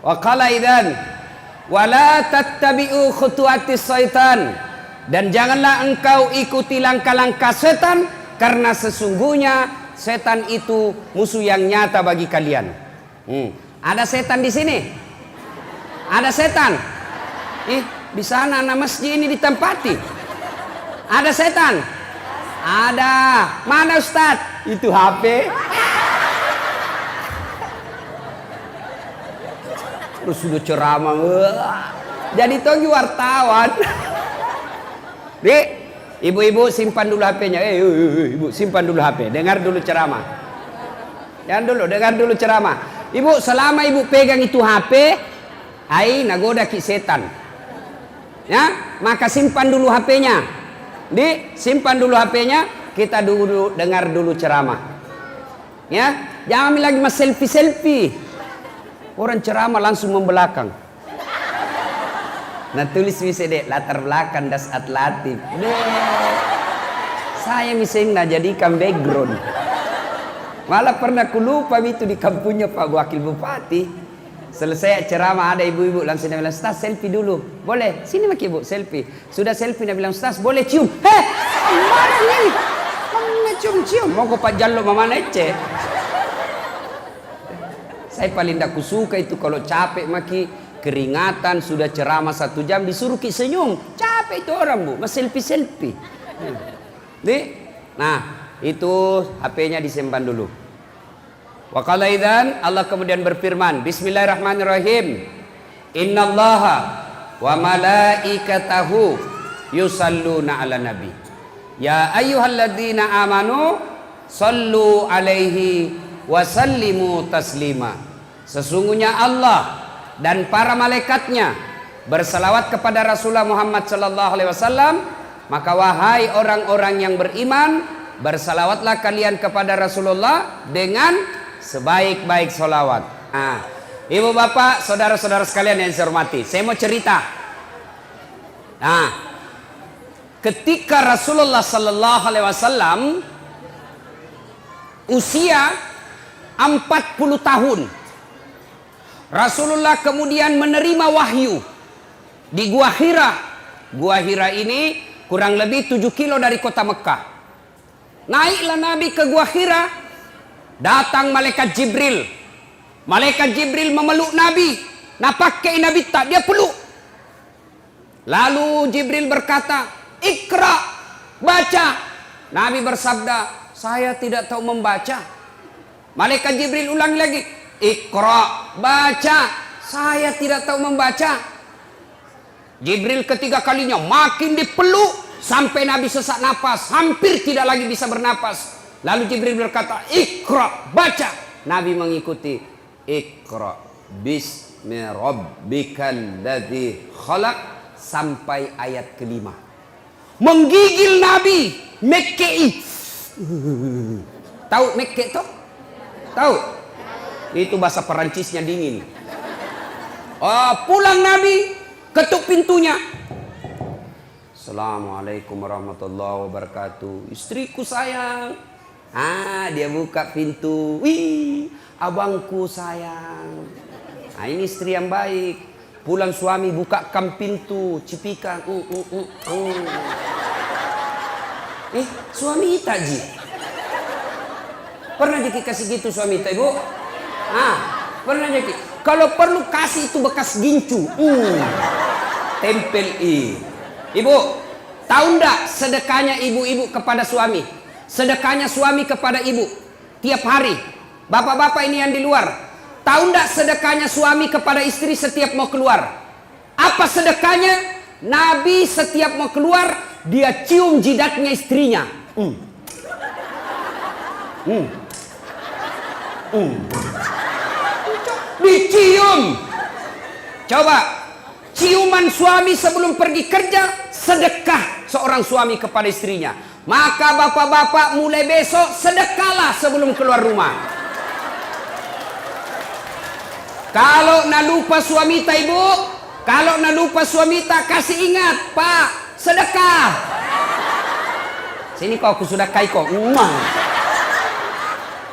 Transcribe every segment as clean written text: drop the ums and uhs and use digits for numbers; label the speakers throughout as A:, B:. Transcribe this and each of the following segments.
A: Wa qala idzan wala tattabi'u khutuwatis syaitan, dan janganlah engkau ikuti langkah-langkah setan, karena sesungguhnya setan itu musuh yang nyata bagi kalian. Ada setan di sini? Ada setan? Di sana anak masjid ini ditempati. Ada setan? Ada. Mana Ustadz? Itu HP. Terus sudah ceramah. Jadi togi wartawan. Dek, ibu-ibu simpan dulu HP-nya. Ibu simpan dulu HP. Dengar dulu ceramah. Jangan dulu, dengar dulu ceramah. Ibu, selama ibu pegang itu HP, nagoda ki setan. Ya, maka simpan dulu HP-nya. Simpan dulu HP-nya. Kita dulu dengar dulu ceramah. Ya, jangan lagi mas selfie. Orang ceramah langsung membelakang. Nah tulis misalnya latar belakang das atlatif. Saya misalnya jadikan background. Malah pernah kulupa itu di kampungnya Pak Wakil Bupati. Selesai ceramah ada ibu-ibu langsung dia bilang, Ustaz selfie dulu. Boleh? Sini maki ibu selfie. Sudah selfie dia bilang, Ustaz boleh cium. Mana ini? Mana cium-cium? Mau ke Pak Jallo mama nece. Saya paling tidak kusuka itu kalau capek maki keringatan sudah ceramah 1 jam disuruh ki senyum. Capek itu orang bu, mas selfie. Nah itu HP-nya disimpan dulu. Wa qala idzan, Allah kemudian berfirman, Bismillahirrahmanirrahim. Innallaha wa malaikatahu yusalluna ala nabi. Ya ayyuhalladzina amanu sallu alaihi wa sallimu taslima. Sesungguhnya Allah dan para malaikatnya bersalawat kepada Rasulullah Muhammad sallallahu alaihi wasallam, maka wahai orang-orang yang beriman, bersalawatlah kalian kepada Rasulullah dengan sebaik-baik salawat. Ibu bapak, saudara-saudara sekalian yang saya hormati, saya mau cerita. Ketika Rasulullah sallallahu alaihi wasallam usia 40 tahun, Rasulullah kemudian menerima wahyu di Gua Hira. Gua Hira ini kurang lebih 7 kilo dari kota Mekah. Naiklah Nabi ke Gua Hira. Datang malaikat Jibril. Malaikat Jibril memeluk Nabi. Nah pakai Nabi tak, dia peluk. Lalu Jibril berkata, Iqra, baca. Nabi bersabda, saya tidak tahu membaca. Malaikat Jibril ulang lagi, Iqra, baca. Saya tidak tahu membaca. Jibril ketiga kalinya makin dipeluk sampai Nabi sesak napas, hampir tidak lagi bisa bernapas. Lalu Jibril berkata, Iqra, baca. Nabi mengikuti, Iqra bismi rabbikal ladzi khalaq sampai ayat kelima. Menggigil Nabi, Mekkei. Tahu Mekke toh? Tahu? Itu bahasa Perancisnya dingin. Pulang Nabi, ketuk pintunya. Assalamualaikum warahmatullahi wabarakatuh. Istriku sayang. Dia buka pintu. Wih, abangku sayang. Ini istri yang baik. Pulang suami bukakan pintu, cipikan. Suami ita ji. Pernah dikasih gitu suami ita ibu? Pernah jadi. Kalau perlu kasih itu bekas gincu. Tempel Ibu, tahu ndak sedekahnya ibu-ibu kepada suami? Sedekahnya suami kepada ibu tiap hari. Bapak-bapak ini yang di luar, tahu ndak sedekahnya suami kepada istri setiap mau keluar? Apa sedekahnya? Nabi setiap mau keluar dia cium jidatnya istrinya. Dicium. Coba ciuman suami sebelum pergi kerja, sedekah seorang suami kepada istrinya. Maka bapak-bapak mulai besok sedekahlah sebelum keluar rumah. Kalau nak lupa suami ta ibu, kalau nak lupa suami ta, kasih ingat, Pak, sedekah. Sini kau aku sudah kai kau.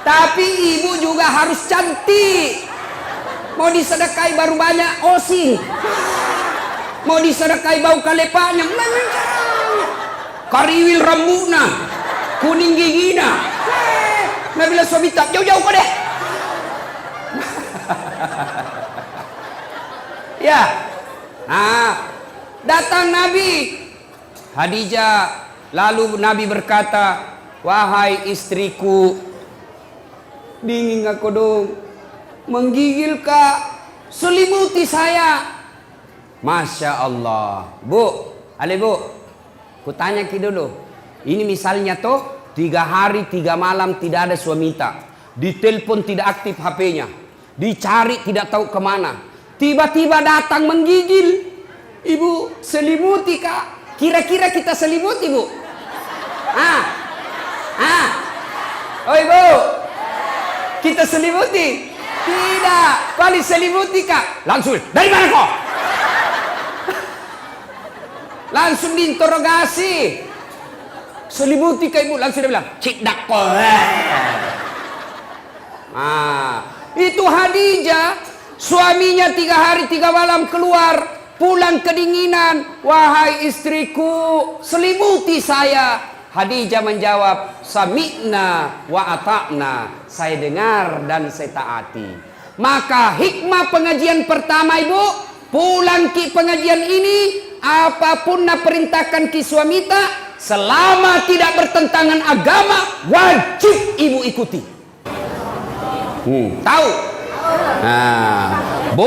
A: Tapi ibu juga harus cantik. Mau disedekahi baru banyak osing. Mau disedekahi bau kalepanya. Kariwil rambutna, kuning gigina. Nabi bilang suami tak jauh-jauh kau deh. Ya. Nah, datang Nabi Khadijah, lalu Nabi berkata, wahai istriku, dingin aku dong, menggigil kak, selimuti saya. Masya Allah. Bu, ale bu, ku tanya ki dulu, ini misalnya toh 3 hari 3 malam tidak ada suami tak, ditelepon tidak aktif HP-nya, dicari tidak tahu kemana, tiba-tiba datang menggigil. Ibu selimuti kak, kira-kira kita selimuti bu? Oh ibu, kita selimuti? Tidak, kali selimuti kak. Langsung, dari mana kau? Langsung diinterogasi. Selimuti kak ibu, langsung dia bilang, cik dak kau. Itu Khadijah, suaminya 3 hari 3 malam keluar, pulang kedinginan. Wahai istriku, selimuti saya. Khadijah menjawab, sami'na wa ata'na. Saya dengar dan saya taati. Maka hikmah pengajian pertama ibu, pulang ki pengajian ini, apapun nak perintahkan ki suami tak, selama tidak bertentangan agama, wajib ibu ikuti. Tahu? Nah, bu,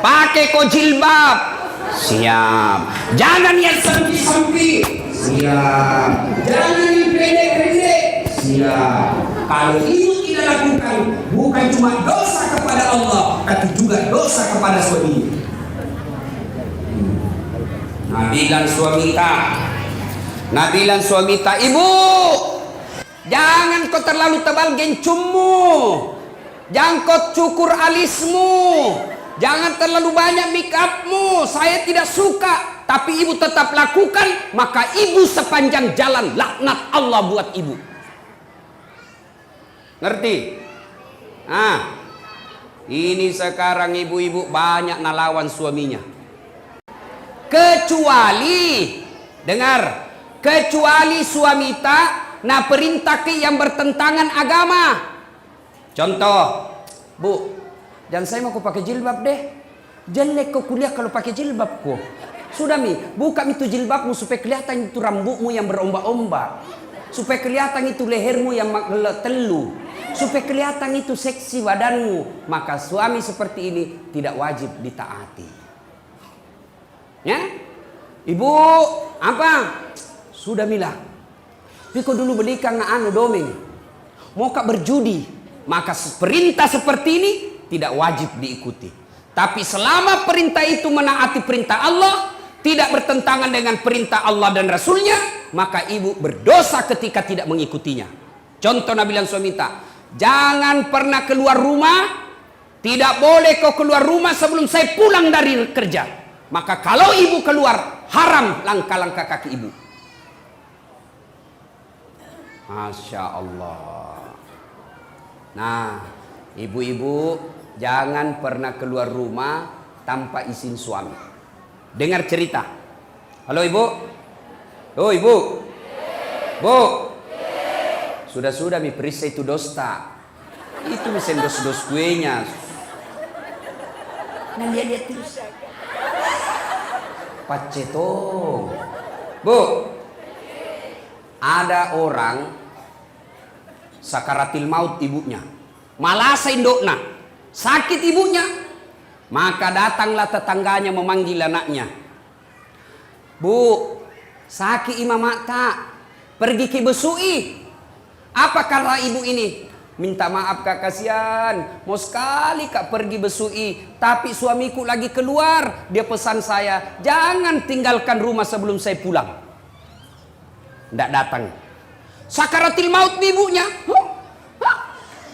A: pakai kau jilbab, siap. Jangan yang sampi-sampi, siap. Jangan yang pendek-pendek, siap. Kalau itu tidak lakukan, bukan cuma dosa kepada Allah, tapi juga dosa kepada suami. Nabilan suami tak, nabilan suami tak, ibu, jangan kau terlalu tebal gencummu, jangan kau cukur alismu, jangan terlalu banyak make upmu. Saya tidak suka, tapi ibu tetap lakukan, maka ibu sepanjang jalan laknat Allah buat ibu. Ngerti? Nah, ini sekarang ibu-ibu banyak nalawan suaminya. Kecuali, dengar, kecuali suami tak na perintah ke yang bertentangan agama. Contoh, bu, dan saya mau pakai jilbab deh. Jelek kau kuliah kalau pakai jilbab kau. Sudah mi, buka itu jilbabmu supaya kelihatan itu rambutmu yang berombak-ombak. Supaya kelihatan itu lehermu yang telu. Supaya kelihatan itu seksi badanmu. Maka suami seperti ini tidak wajib ditaati. Ya? Ibu, apa? Sudah mila. Piko dulu belikan anu domeng. Mau kak berjudi. Maka perintah seperti ini tidak wajib diikuti. Tapi selama perintah itu menaati perintah Allah, tidak bertentangan dengan perintah Allah dan Rasulnya, maka ibu berdosa ketika tidak mengikutinya. Contoh Nabi bilang suami tak, jangan pernah keluar rumah, tidak boleh kau keluar rumah sebelum saya pulang dari kerja. Maka kalau ibu keluar, haram langkah-langkah kaki ibu. Masya Allah. Nah, ibu-ibu jangan pernah keluar rumah tanpa izin suami. Dengar cerita. Halo ibu. Oh ibu. Bu. Sudah-sudah mi periksa itu dosta. Itu mesin dos-dos kuenya. Nah lihat terus. Pacetong. Bu. Ada orang sakaratil maut ibunya. Malasa indokna. Sakit ibunya. Maka datanglah tetangganya memanggil anaknya. Bu, sakit imam tak, pergi ke besui. Apa kala ibu ini? Minta maaf kak, kasihan. Mau sekali kak pergi besui, tapi suamiku lagi keluar. Dia pesan saya, jangan tinggalkan rumah sebelum saya pulang. Tidak datang. Sakaratil maut ibunya.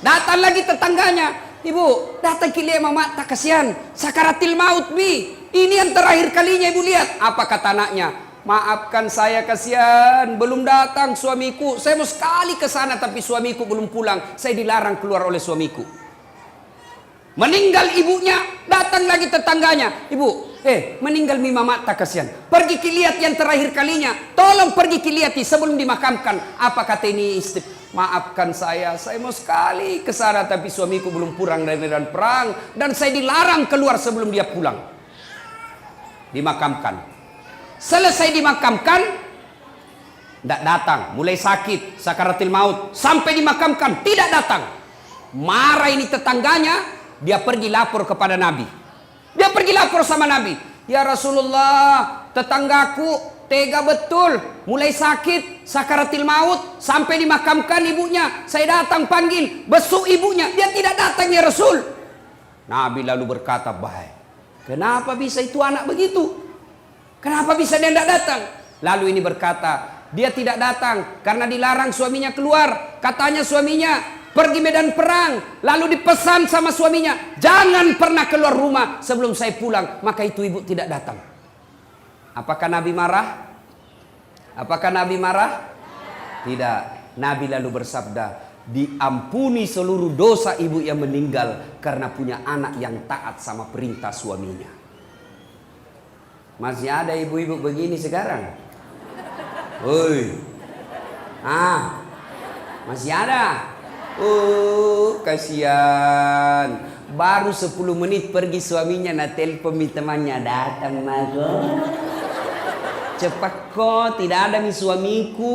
A: Datang lagi tetangganya. Ibu, datang ke lihat mama tak kasihan. Sakaratil maut mi. Ini yang terakhir kalinya ibu lihat. Apa kata anaknya? Maafkan saya kasihan. Belum datang suamiku. Saya mau sekali ke sana tapi suamiku belum pulang. Saya dilarang keluar oleh suamiku. Meninggal ibunya, datang lagi tetangganya. Ibu, meninggal mi mama tak kasihan. Pergi lihat yang terakhir kalinya. Tolong pergi lihat sebelum dimakamkan. Apa kata ini istri? Maafkan saya mau sekali ke sana, tapi suamiku belum pulang dari medan perang dan saya dilarang keluar sebelum dia pulang. Dimakamkan. Selesai dimakamkan, tidak datang. Mulai sakit, sakaratil maut, sampai dimakamkan tidak datang. Marah ini tetangganya. Dia pergi lapor kepada Nabi. Dia pergi lapor sama Nabi. Ya Rasulullah, tetanggaku tega betul. Mulai sakit, sakaratil maut, sampai dimakamkan ibunya. Saya datang panggil, besuk ibunya. Dia tidak datang ya Rasul. Nabi lalu berkata, baik. Kenapa bisa itu anak begitu? Kenapa bisa dia tidak datang? Lalu ini berkata, dia tidak datang karena dilarang suaminya keluar. Katanya suaminya pergi medan perang, lalu dipesan sama suaminya, jangan pernah keluar rumah sebelum saya pulang. Maka itu ibu tidak datang. Apakah Nabi marah? Apakah Nabi marah? Tidak. Nabi lalu bersabda, diampuni seluruh dosa ibu yang meninggal karena punya anak yang taat sama perintah suaminya. Masih ada ibu-ibu begini sekarang? Woi, masih ada? Oh, kasihan. Baru 10 menit pergi suaminya na telepon temannya datang mago. Cepat kok, tidak ada mi suamiku.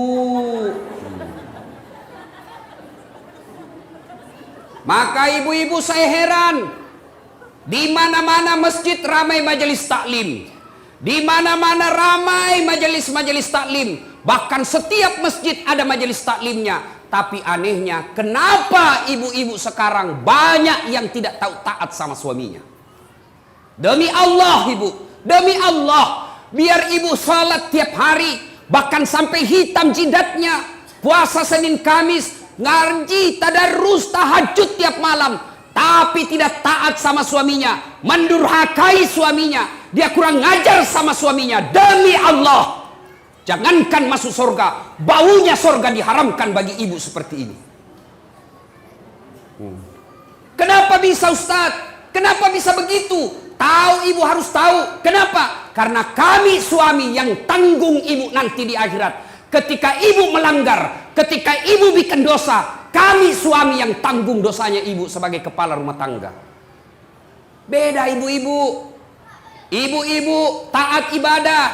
A: Maka ibu-ibu saya heran. Di mana-mana masjid ramai majelis taklim. Di mana-mana ramai majelis-majelis taklim. Bahkan setiap masjid ada majelis taklimnya. Tapi anehnya, kenapa ibu-ibu sekarang banyak yang tidak tahu taat sama suaminya? Demi Allah ibu, demi Allah, biar ibu salat tiap hari, bahkan sampai hitam jidatnya, puasa Senin Kamis, ngaji, tadarus, tahajud tiap malam, tapi tidak taat sama suaminya, mendurhakai suaminya, dia kurang ngajar sama suaminya. Demi Allah, jangankan masuk surga, baunya surga diharamkan bagi ibu seperti ini. Kenapa bisa Ustaz? Kenapa bisa begitu? Tahu ibu harus tahu. Kenapa? Karena kami suami yang tanggung ibu nanti di akhirat. Ketika ibu melanggar, ketika ibu bikin dosa, kami suami yang tanggung dosanya ibu sebagai kepala rumah tangga. Beda ibu-ibu. Ibu-ibu taat ibadah,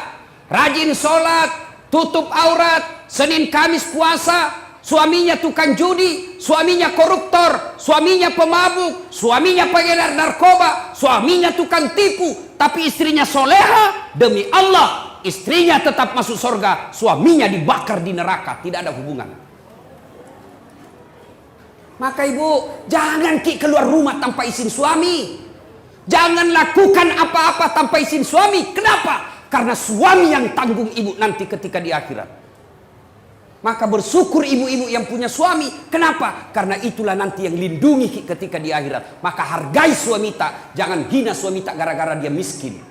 A: rajin sholat, tutup aurat, Senin Kamis puasa, suaminya tukang judi, suaminya koruptor, suaminya pemabuk, suaminya pengedar narkoba, suaminya tukang tipu, tapi istrinya soleha, demi Allah, istrinya tetap masuk surga, suaminya dibakar di neraka, tidak ada hubungan. Maka ibu, jangan keluar rumah tanpa izin suami. Jangan lakukan apa-apa tanpa izin suami. Kenapa? Karena suami yang tanggung ibu nanti ketika di akhirat. Maka bersyukur ibu-ibu yang punya suami. Kenapa? Karena itulah nanti yang lindungi ketika di akhirat. Maka hargai suami tak. Jangan hina suami tak gara-gara dia miskin.